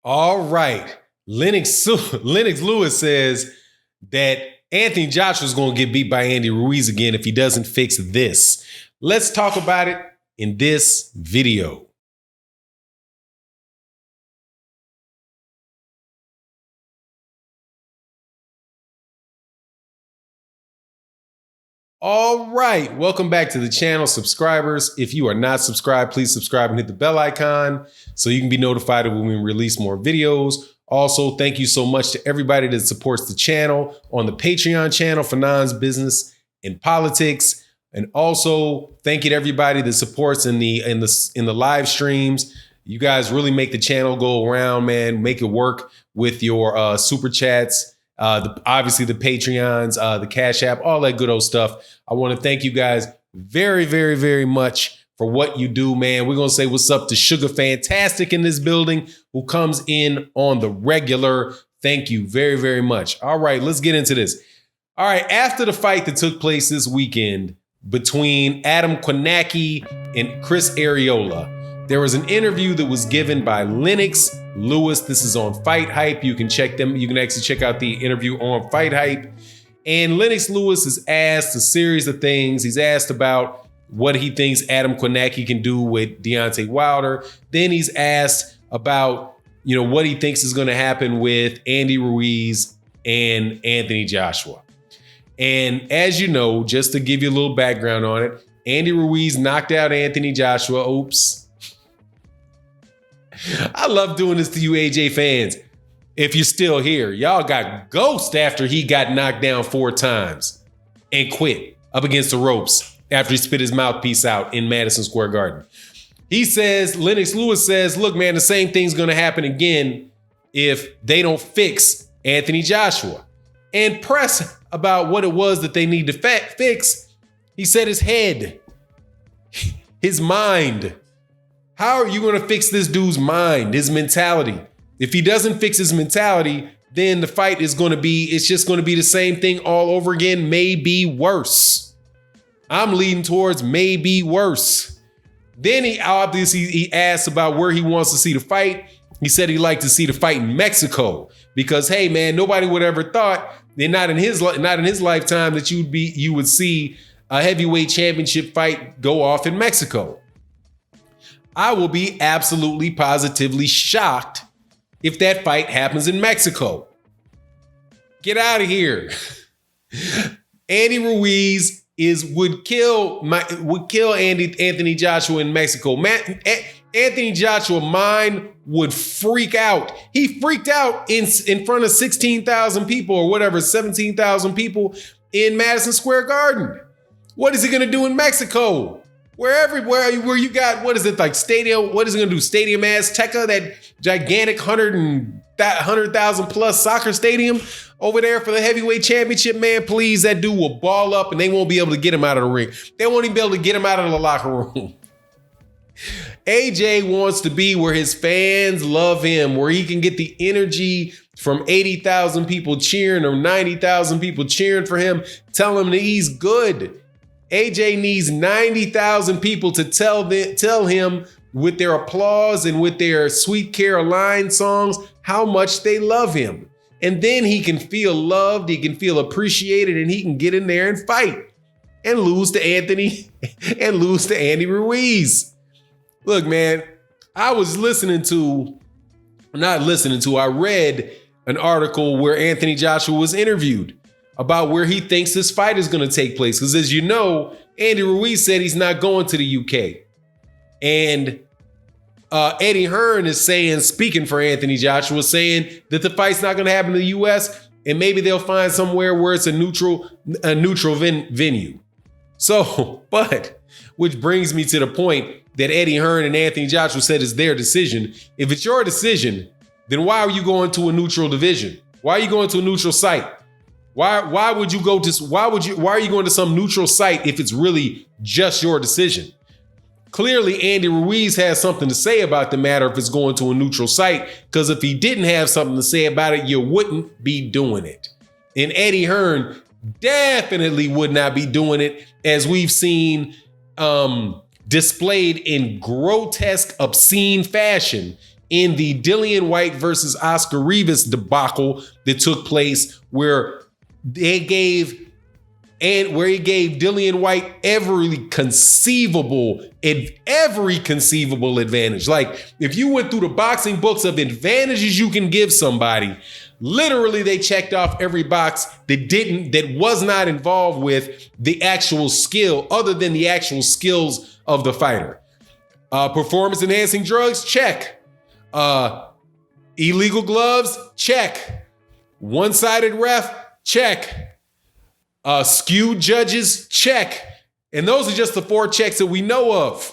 All right. Lennox Lewis says that Anthony Joshua is going to get beat by Andy Ruiz again if he doesn't fix this. Let's talk about it in this video. All right, welcome back to the channel, subscribers. If you are not subscribed, please subscribe and hit the bell icon so you can be notified when we release more videos. Also, thank you so much to everybody that supports the channel on the Patreon channel for Non's Business and Politics. And also, thank you to everybody that supports in the live streams. You guys really make the channel go around, man. Make it work with your super chats. Obviously the Patreons, the Cash App, all that good old stuff. I want to thank you guys very, very, very much for what you do, man. We're going to say what's up to Sugar Fantastic in this building, who comes in on the regular. Thank you very, very much. All right, let's get into this. All right, after the fight that took place this weekend between Adam Kornacki and Chris Arreola, there was an interview that was given by Lennox Lewis. This is on Fight Hype. You can check them. You can actually check out the interview on Fight Hype. And Lennox Lewis is asked a series of things. He's asked about what he thinks Adam Kornacki can do with Deontay Wilder. Then he's asked about, what he thinks is going to happen with Andy Ruiz and Anthony Joshua. And as you know, just to give you a little background on it, Andy Ruiz knocked out Anthony Joshua. Oops. I love doing this to you AJ fans. If you're still here, y'all got ghost after he got knocked down 4 times and quit up against the ropes after he spit his mouthpiece out in Madison Square Garden. Lennox Lewis says, look, man, the same thing's going to happen again if they don't fix Anthony Joshua. And press about what it was that they need to fix. He said his head, his mind. How are you going to fix this dude's mind, his mentality? If he doesn't fix his mentality, then the fight is going to be, it's just going to be the same thing all over again, maybe worse. I'm leaning towards maybe worse. Then he asked about where he wants to see the fight. He said he'd like to see the fight in Mexico because, hey, man, nobody would ever thought, and not in his lifetime, that you would see a heavyweight championship fight go off in Mexico. I will be absolutely positively shocked if that fight happens in Mexico. Get out of here. Andy Ruiz would kill Anthony Joshua in Mexico. Anthony Joshua mind would freak out. He freaked out in front of 16,000 people or whatever, 17,000 people in Madison Square Garden. What is he going to do in Mexico? Where you got, what is it, like stadium? What is it going to do? Stadium Azteca, that gigantic 100,000 plus soccer stadium over there for the heavyweight championship, man. Please, that dude will ball up and they won't be able to get him out of the ring. They won't even be able to get him out of the locker room. AJ wants to be where his fans love him, where he can get the energy from 80,000 people cheering or 90,000 people cheering for him, tell him that he's good. AJ needs 90,000 people to tell him with their applause and with their Sweet Caroline songs how much they love him. And then he can feel loved, he can feel appreciated, and he can get in there and fight and lose to Andy Ruiz. Look, man, I read an article where Anthony Joshua was interviewed about where he thinks this fight is going to take place. Because as you know, Andy Ruiz said he's not going to the UK. And Eddie Hearn is speaking for Anthony Joshua, saying that the fight's not going to happen in the US and maybe they'll find somewhere where it's a neutral venue. So, which brings me to the point that Eddie Hearn and Anthony Joshua said is their decision. If it's your decision, then why are you going to a neutral division? Why are you going to a neutral site? Why are you going to some neutral site if it's really just your decision? Clearly, Andy Ruiz has something to say about the matter if it's going to a neutral site, because if he didn't have something to say about it, you wouldn't be doing it. And Eddie Hearn definitely would not be doing it, as we've seen displayed in grotesque, obscene fashion in the Dillian White versus Oscar Rivas debacle that took place, where he gave Dillian White every conceivable advantage. Like, if you went through the boxing books of advantages you can give somebody, literally they checked off every box that was not involved with the actual skill, other than the actual skills of the fighter. Performance enhancing drugs, check. Illegal gloves, check. One-sided ref, check. Skewed judges, check. And those are just the 4 checks that we know of.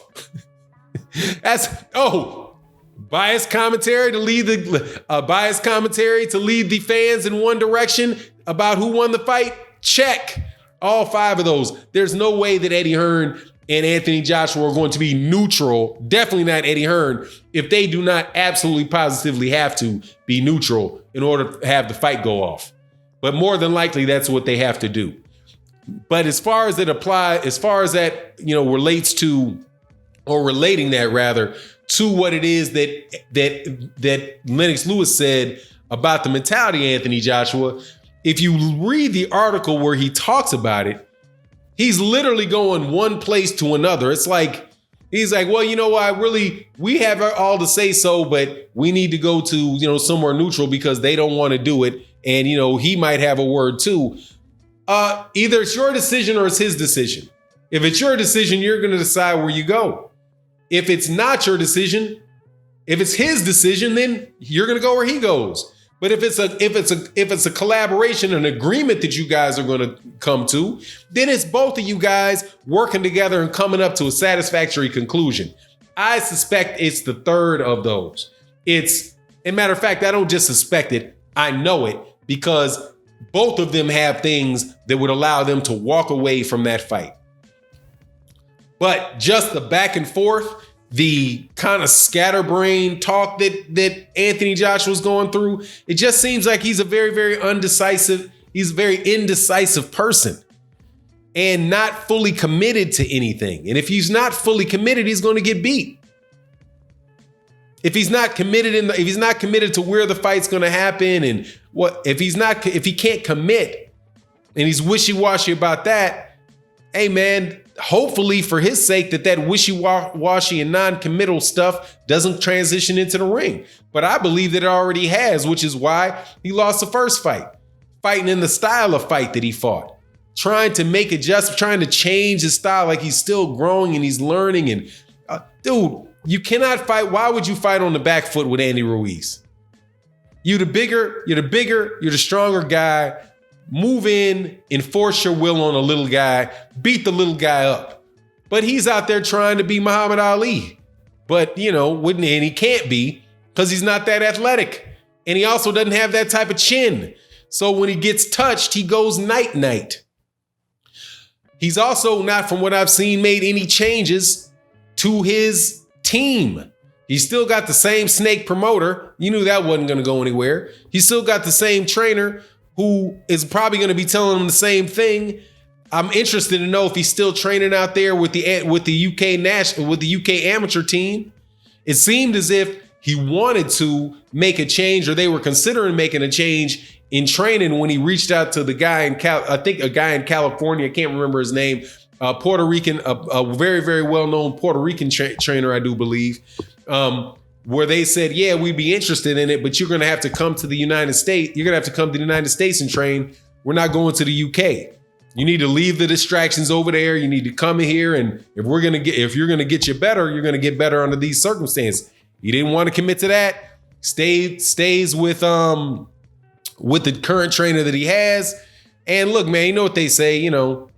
Biased commentary to lead the fans in one direction about who won the fight, check. All 5 of those. There's no way that Eddie Hearn and Anthony Joshua are going to be neutral. Definitely not Eddie Hearn, if they do not absolutely positively have to be neutral in order to have the fight go off. But more than likely, that's what they have to do. But as far as that, relates to, or relating that rather, to what it is that Lennox Lewis said about the mentality of Anthony Joshua, if you read the article where he talks about it, he's literally going one place to another. It's like, he's like, well, we have all to say so, but we need to go to, somewhere neutral because they don't want to do it. And, he might have a word too. Either it's your decision or it's his decision. If it's your decision, you're going to decide where you go. If it's not your decision, if it's his decision, then you're going to go where he goes. But if it's a collaboration, an agreement that you guys are going to come to, then it's both of you guys working together and coming up to a satisfactory conclusion. I suspect it's the third of those. As a matter of fact, I don't just suspect it, I know it, because both of them have things that would allow them to walk away from that fight. But just the back and forth, the kind of scatterbrain talk that Anthony Joshua's going through, it just seems like he's a very, very indecisive person and not fully committed to anything. And if he's not fully committed, he's going to get beat. If he's not committed if he's not committed to where the fight's going to happen, and if he can't commit and he's wishy-washy about that, hey man, hopefully for his sake that wishy-washy and non-committal stuff doesn't transition into the ring. But I believe that it already has, which is why he lost the first fight. Fighting in the style of fight that he fought. Trying to make adjustments, trying to change his style like he's still growing and he's learning. And dude, you cannot fight. Why would you fight on the back foot with Andy Ruiz? You're the bigger, you're the stronger guy. Move in, enforce your will on a little guy, beat the little guy up. But he's out there trying to be Muhammad Ali. But, and he can't be because he's not that athletic. And he also doesn't have that type of chin. So when he gets touched, he goes night-night. He's also not, from what I've seen, made any changes to his team. He's still got the same snake promoter. You knew that wasn't going to go anywhere. He's still got the same trainer who is probably going to be telling him the same thing. I'm interested to know if he's still training out there with the UK amateur team. It seemed as if he wanted to make a change, or they were considering making a change in training when he reached out to the guy in a guy in California. I can't remember his name. Puerto Rican, a very, very well-known Puerto Rican trainer, I do believe. Where they said, yeah, we'd be interested in it, but you're going to have to come to the United States. You're going to have to come to the United States and train. We're not going to the UK. You need to leave the distractions over there. You need to come here. And if you're going to get you better, you're going to get better under these circumstances. You didn't want to commit to that. Stays with the current trainer that he has. And look, man, you know what they say, you do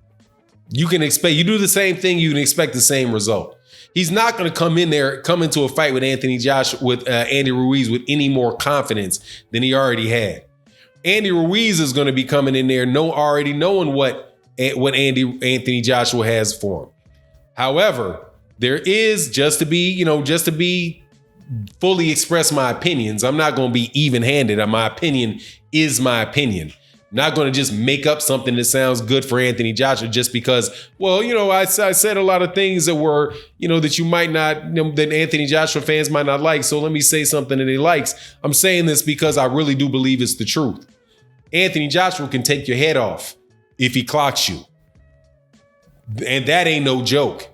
the same thing, you can expect the same result. He's not going to come into a fight with Andy Ruiz with any more confidence than he already had. Andy Ruiz is going to be coming in there already knowing what Anthony Joshua has for him. However, there is, just to be fully express my opinions, I'm not going to be even-handed. My opinion is my opinion. not going to just make up something that sounds good for Anthony Joshua just because, well, I said a lot of things that were, that you might not, that Anthony Joshua fans might not like. So let me say something that he likes. I'm saying this because I really do believe it's the truth. Anthony Joshua can take your head off if he clocks you. And that ain't no joke.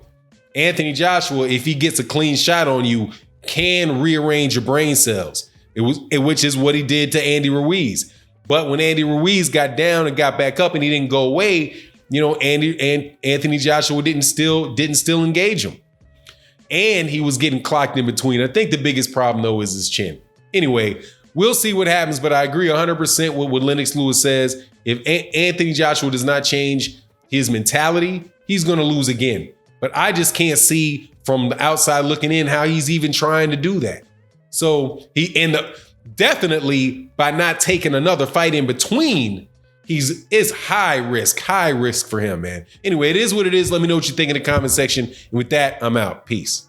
Anthony Joshua, if he gets a clean shot on you, can rearrange your brain cells, which is what he did to Andy Ruiz. But when Andy Ruiz got down and got back up and he didn't go away, Anthony Joshua didn't still engage him. And he was getting clocked in between. I think the biggest problem, though, is his chin. Anyway, we'll see what happens, but I agree 100% with what Lennox Lewis says. If Anthony Joshua does not change his mentality, he's going to lose again. But I just can't see from the outside looking in how he's even trying to do that. So definitely by not taking another fight in between, it's high risk for him, man. Anyway, it is what it is. Let me know what you think in the comment section. And with that, I'm out. Peace.